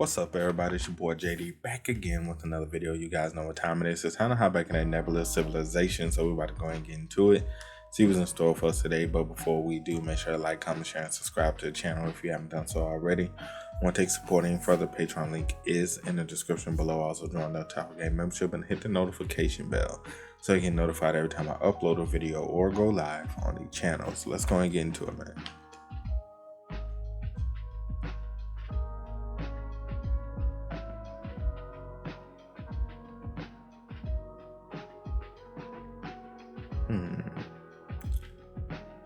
What's up, everybody? It's your boy JD back again with another video. You guys know what time it is. It's time to hop back in that Nebulas civilization, so we're about to go and get into it. See what's in store for us today. But before we do, make sure to like, comment, share, and subscribe to the channel if you haven't done so already. Want to take support any further? Patreon link is in the description below. Also join the TheOtakuFix membership and hit the notification bell so you get notified every time I upload a video or go live on the channel. So let's go and get into it, man.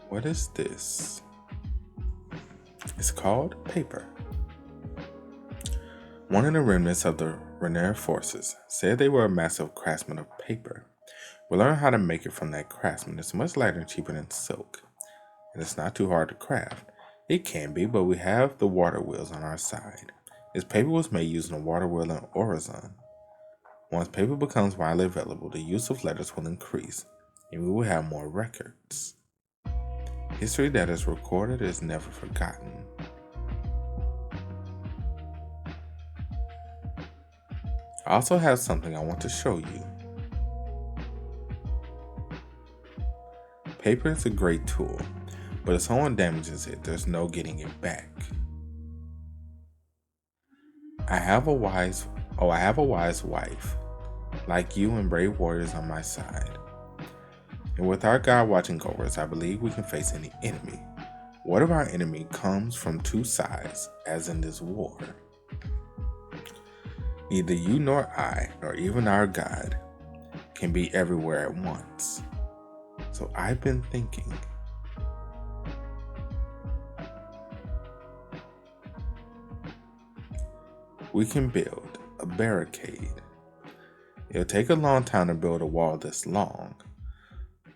What is this? It's called paper. One of the remnants of the Rainier forces said they were a massive craftsman of paper. We learned how to make it from that craftsman. It's much lighter and cheaper than silk, and it's not too hard to craft. It can be, but we have the water wheels on our side. This paper was made using a water wheel and horizon. Once paper becomes widely available, the use of letters will increase, and we will have more records. History that is recorded is never forgotten. I also have something I want to show you. Paper is a great tool, but if someone damages it, there's no getting it back. I have a wise wife, like you and brave warriors on my side. And with our God watching over us, I believe we can face any enemy. What if our enemy comes from two sides, as in this war? Neither you nor I, nor even our God, can be everywhere at once. So I've been thinking. We can build a barricade. It'll take a long time to build a wall this long.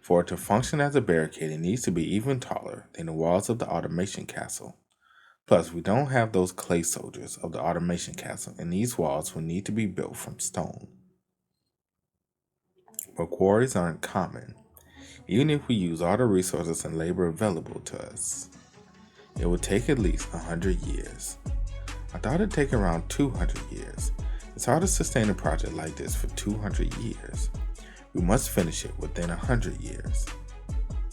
For it to function as a barricade, it needs to be even taller than the walls of the automation castle. Plus, we don't have those clay soldiers of the automation castle, and these walls will need to be built from stone. But quarries aren't common, even if we use all the resources and labor available to us. It would take at least 100 years. I thought it'd take around 200 years. It's hard to sustain a project like this for 200 years. We must finish it within 100 years.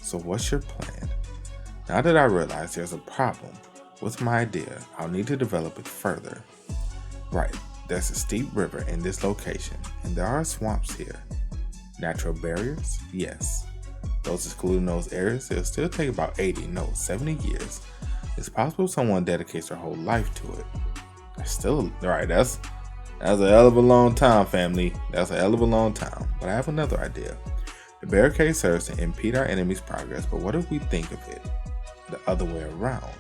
So what's your plan? Now that I realize there's a problem with my idea, I'll need to develop it further. Right, there's a steep river in this location, and there are swamps here. Natural barriers? Yes. Those excluding those areas, it'll still take about 70 years. It's possible someone dedicates their whole life to it. That's a hell of a long time, family. That's a hell of a long time. But I have another idea. The barricade serves to impede our enemy's progress, but what if we think of it the other way around?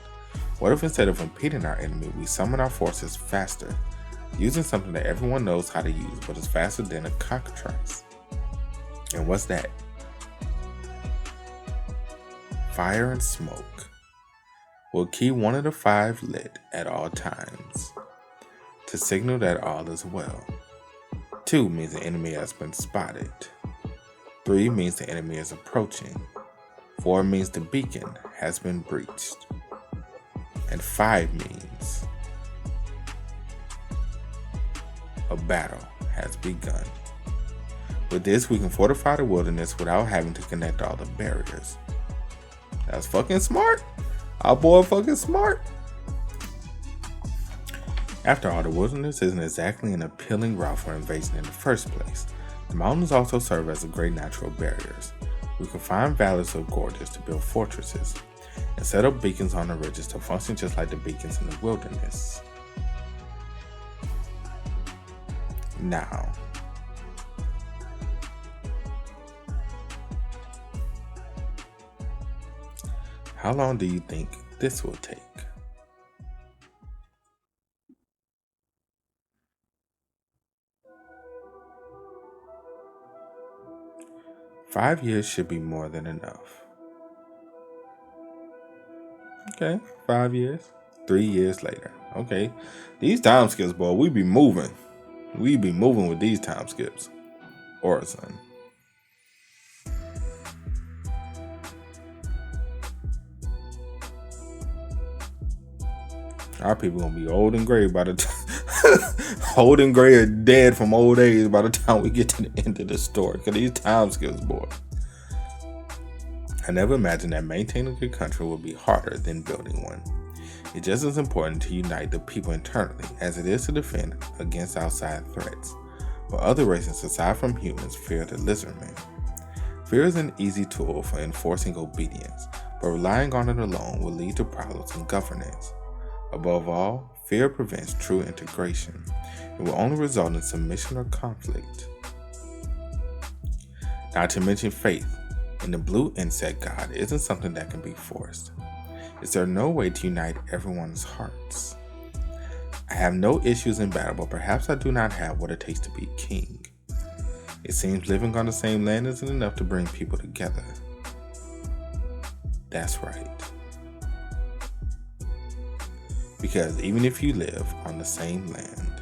What if instead of impeding our enemy, we summon our forces faster, using something that everyone knows how to use, but is faster than a cockatrice? And what's that? Fire and smoke. We'll keep one of the five lit at all times to signal that all is well. 2 means the enemy has been spotted. 3 means the enemy is approaching. 4 means the beacon has been breached. And 5 means a battle has begun. With this, we can fortify the wilderness without having to connect all the barriers. That's fucking smart. Our boy fucking smart. After all, the wilderness isn't exactly an appealing route for invasion in the first place. The mountains also serve as great natural barriers. We can find valleys or gorges to build fortresses, and set up beacons on the ridges to function just like the beacons in the wilderness. Now, how long do you think this will take? Five years should be more than enough. Okay, 5 years. 3 years later. Okay, these time skips, boy, we be moving. We be moving with these time skips. Horizon. Our people gonna be old and gray by the time Old and gray are dead from old age by the time we get to the end of the story, because these time skills, boy. I never imagined that maintaining a country would be harder than building one. It's just as important to unite the people internally as it is to defend against outside threats. But other races aside from humans fear the lizardmen. Fear is an easy tool for enforcing obedience, but relying on it alone will lead to problems in governance. Above all, fear prevents true integration. It will only result in submission or conflict. Not to mention faith in the blue insect god isn't something that can be forced. Is there no way to unite everyone's hearts? I have no issues in battle, but perhaps I do not have what it takes to be king. It seems living on the same land isn't enough to bring people together. That's right. Because even if you live on the same land,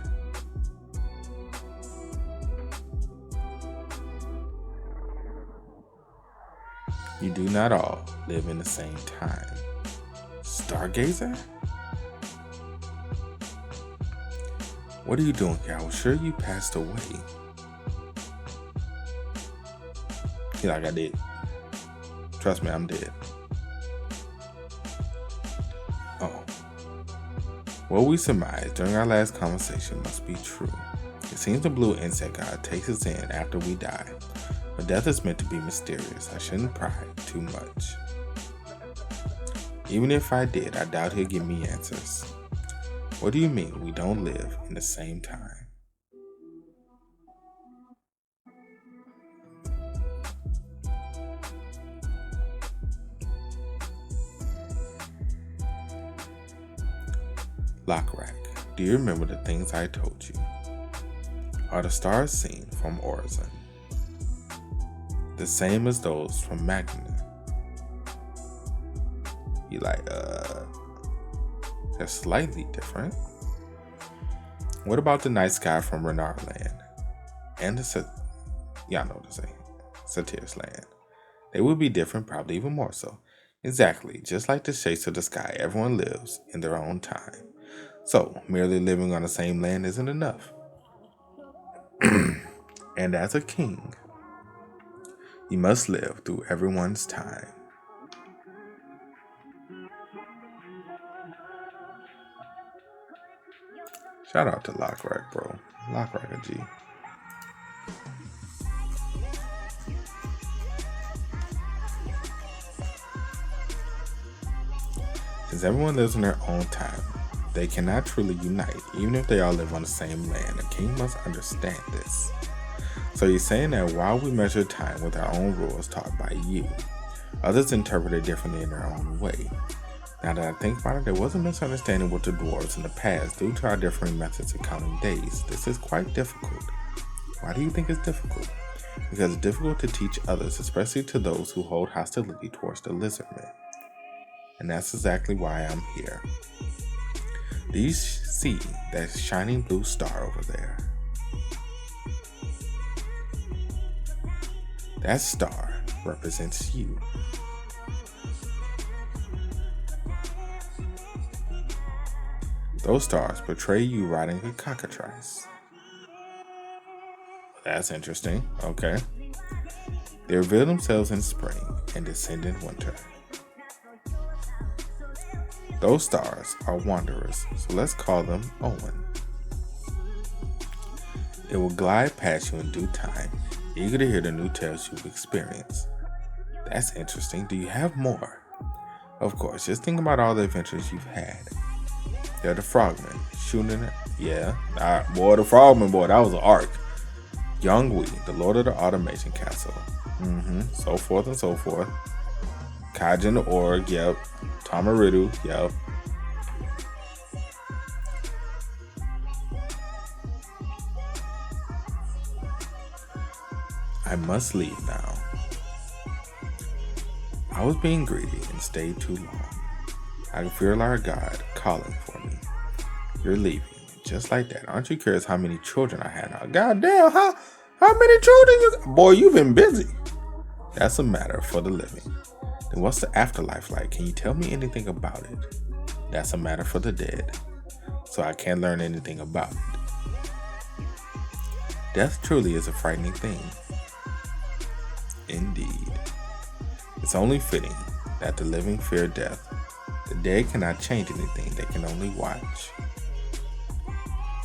you do not all live in the same time. Stargazer? What are you doing here? I was sure you passed away. You're like, I did. Trust me, I'm dead. Oh. What we surmised during our last conversation must be true. It seems the blue insect god takes us in after we die. But death is meant to be mysterious. I shouldn't pry too much. Even if I did, I doubt he'll give me answers. What do you mean we don't live in the same time? Lockrack, do you remember the things I told you? Are the stars seen from Horizon the same as those from Magna? You like, they're slightly different. What about the night sky from Renard Land? And y'all know what to say, Satir's Land. They would be different, probably even more so. Exactly, just like the shapes of the sky, everyone lives in their own time. So, merely living on the same land isn't enough. And as a king, you must live through everyone's time. Shout out to Lockrack, bro. Lockrack a G. Since everyone lives in their own time, they cannot truly unite, even if they all live on the same land. A king must understand this. So you're saying that while we measure time with our own rules taught by you, others interpret it differently in their own way. Now that I think about it, there was a misunderstanding with the dwarves in the past due to our differing methods of counting days. This is quite difficult. Why do you think it's difficult? Because it's difficult to teach others, especially to those who hold hostility towards the lizardmen. And that's exactly why I'm here. Do you see that shining blue star over there? That star represents you. Those stars portray you riding a cockatrice. That's interesting. Okay. They reveal themselves in spring and descend in winter. Those stars are wanderers, so let's call them Owen. It will glide past you in due time, eager to hear the new tales you've experienced. That's interesting. Do you have more? Of course, just think about all the adventures you've had. They're the frogmen, shooting it. Yeah, boy, the frogmen, boy, that was an arc. Young Wee, the Lord of the Automation Castle. So forth and so forth. Kaijin the Org, yep. Tamaridu, yep. I must leave now. I was being greedy and stayed too long. I can feel our God calling for me. You're leaving, just like that. Aren't you curious how many children I had now? God damn, how many children you got? Boy, you've been busy. That's a matter for the living. Then what's the afterlife like? Can you tell me anything about it? That's a matter for the dead. So I can't learn anything about it. Death truly is a frightening thing. Indeed. It's only fitting that the living fear death. The dead cannot change anything, they can only watch.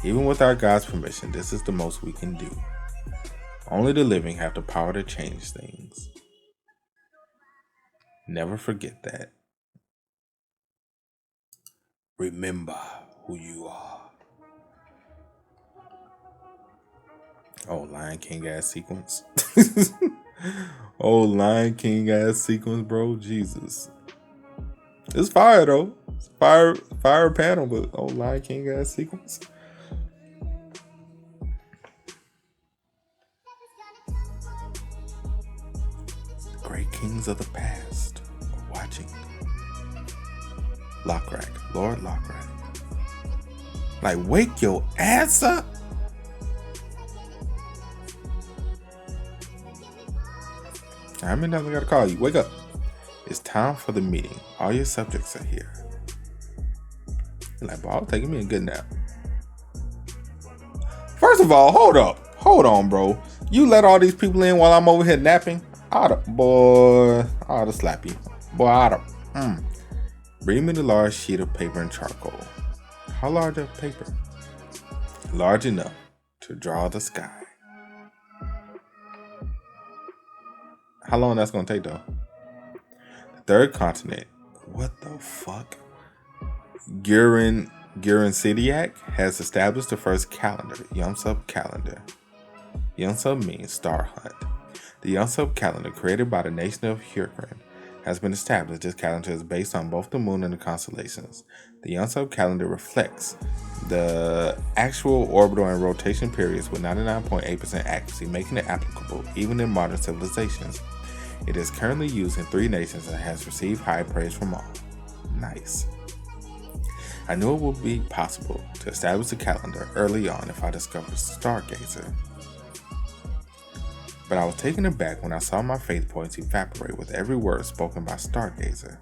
Even with our God's permission, this is the most we can do. Only the living have the power to change things. Never forget that. Remember who you are. Oh, Lion King ass sequence. Oh, Lion King ass sequence, bro. Jesus. It's fire though. It's fire panel, but oh, Lion King ass sequence. Great kings of the past are watching. Lockrat, Lord Lockrat. Like, wake your ass up. How many times I gotta call you? Wake up. It's time for the meeting. All your subjects are here. You're like, bro, taking me a good nap. First of all, hold up. Hold on, bro. You let all these people in while I'm over here napping? I ought to slap you. Boy, I ought to. Bring me the large sheet of paper and charcoal. How large of paper? Large enough to draw the sky. How long that's gonna take though? The third continent. What the fuck? Gurin Sidiac has established the first calendar, Yom-Sub calendar. Yom-Sub means star hunt. The Yom-Sub calendar, created by the nation of Hurkran, has been established. This calendar is based on both the moon and the constellations. The Yom-Sub calendar reflects the actual orbital and rotation periods with 99.8% accuracy, making it applicable even in modern civilizations. It is currently used in 3 nations and has received high praise from all. Nice. I knew it would be possible to establish a calendar early on if I discovered Stargazer. But I was taken aback when I saw my faith points evaporate with every word spoken by Stargazer.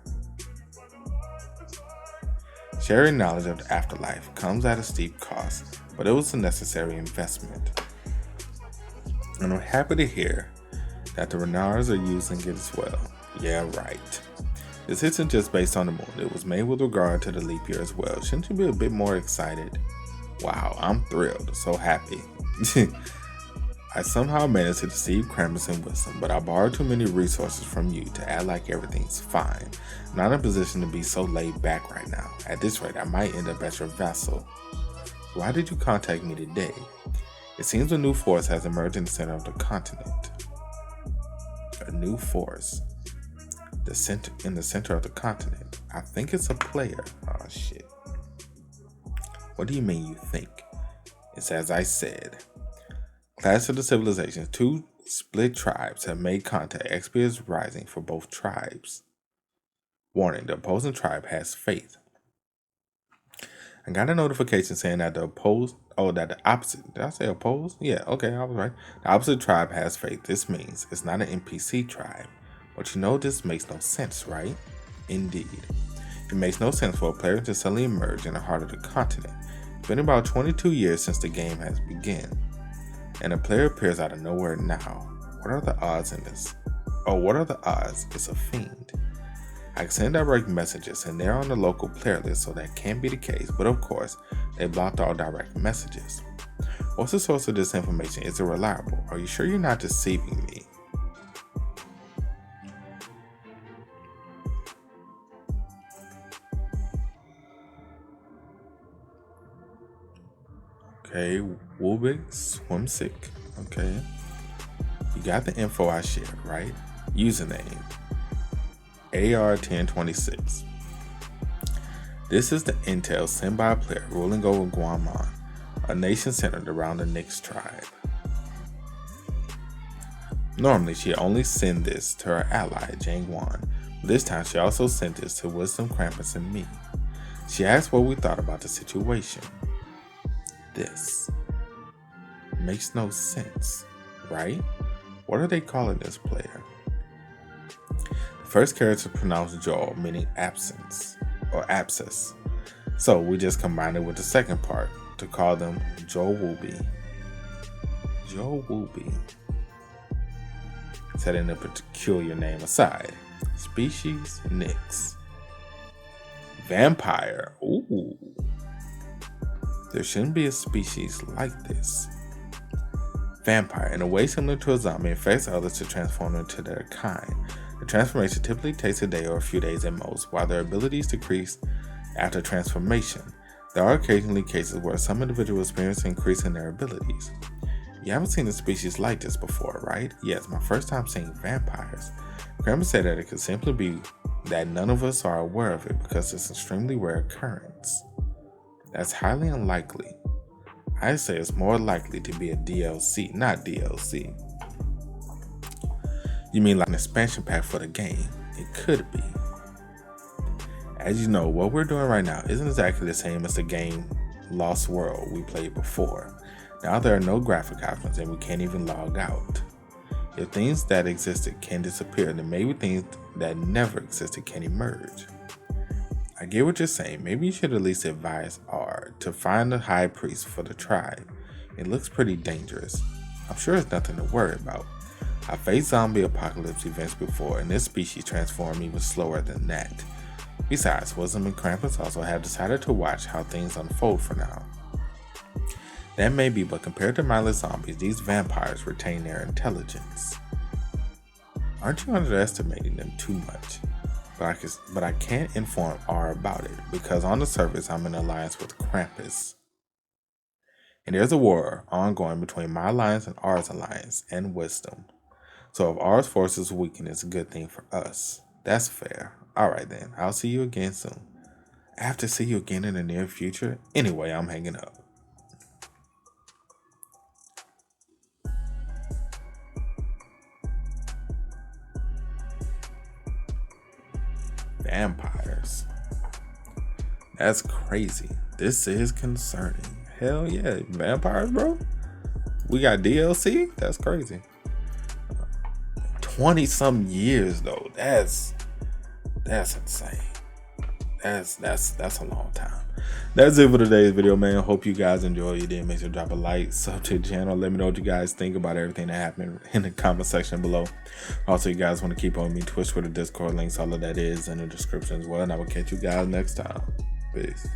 Sharing knowledge of the afterlife comes at a steep cost, but it was a necessary investment. And I'm happy to hear that the Renars are using it as well. Yeah, right. This isn't just based on the moon. It was made with regard to the leap year as well. Shouldn't you be a bit more excited? Wow, I'm thrilled. So happy. I somehow managed to deceive Krampus and Wisdom, but I borrowed too many resources from you to act like everything's fine. I'm not in a position to be so laid back right now. At this rate, I might end up as your vassal. Why did you contact me today? It seems a new force has emerged in the center of the continent. A new force. In the center of the continent. I think it's a player. Oh shit. What do you mean you think? It's as I said. Clash of the Civilizations. 2 split tribes have made contact. XP is rising for both tribes. Warning, the opposing tribe has faith. I got a notification saying that the opposite. Did I say opposed? Yeah, okay, I was right. The opposite tribe has faith. This means it's not an NPC tribe. But you know this makes no sense, right? Indeed. It makes no sense for a player to suddenly emerge in the heart of the continent. It's been about 22 years since the game has begun. And a player appears out of nowhere now. What are the odds in this? Oh, what are the odds? It's a fiend. I can send direct messages and they're on the local player list, so that can't be the case, but of course, they blocked all direct messages. What's the source of this information? Is it reliable? Are you sure you're not deceiving me? Okay, Wubik Swimsick. Okay. You got the info I shared, right? Username AR1026. This is the intel sent by a player ruling over Guamon, a nation centered around the Nyx tribe. Normally, she only send this to her ally, Jangwon, but this time she also sent this to Wisdom, Krampus, and me. She asked what we thought about the situation. This makes no sense, right? What are they calling this player? The first character pronounced Joel, meaning absence or abscess. So we just combined it with the second part to call them Joel Wooby. Joe Wooby. Setting a peculiar name aside. Species Nyx. Vampire. Ooh. There shouldn't be a species like this. Vampire, in a way similar to a zombie, infects others to transform into their kind. The transformation typically takes a day or a few days at most, while their abilities decrease after transformation. There are occasionally cases where some individuals experience an increase in their abilities. You haven't seen a species like this before, right? Yes, my first time seeing vampires. Grandma said that it could simply be that none of us are aware of it because it's an extremely rare occurrence. That's highly unlikely. I say it's more likely to be a DLC, not DLC. You mean like an expansion pack for the game? It could be. As you know, what we're doing right now isn't exactly the same as the game Lost World we played before. Now there are no graphic options and we can't even log out. If things that existed can disappear, then maybe things that never existed can emerge. I get what you're saying. Maybe you should at least advise R to find the high priest for the tribe. It looks pretty dangerous. I'm sure it's nothing to worry about. I faced zombie apocalypse events before, and this species transformed even slower than that. Besides, Wisdom and Krampus also have decided to watch how things unfold for now. That may be, but compared to mindless zombies, these vampires retain their intelligence. Aren't you underestimating them too much? But I can't inform R about it, because on the surface I'm in alliance with Krampus. And there's a war ongoing between my alliance and R's alliance, and Wisdom. So if R's forces weaken, it's a good thing for us. That's fair. Alright then, I'll see you again soon. I have to see you again in the near future? Anyway, I'm hanging up. Vampires. That's crazy. This is concerning. Hell yeah, vampires, bro. We got DLC? That's crazy. 20 some years though. That's insane. That's a long time. That's it for today's video, man. Hope you guys enjoy. You did, make sure to drop a like, sub to the channel. Let me know what you guys think about everything that happened in the comment section below. Also, you guys want to keep on me, Twitch, Twitter, Discord, links, all of that is in the description as well. And I will catch you guys next time. Peace.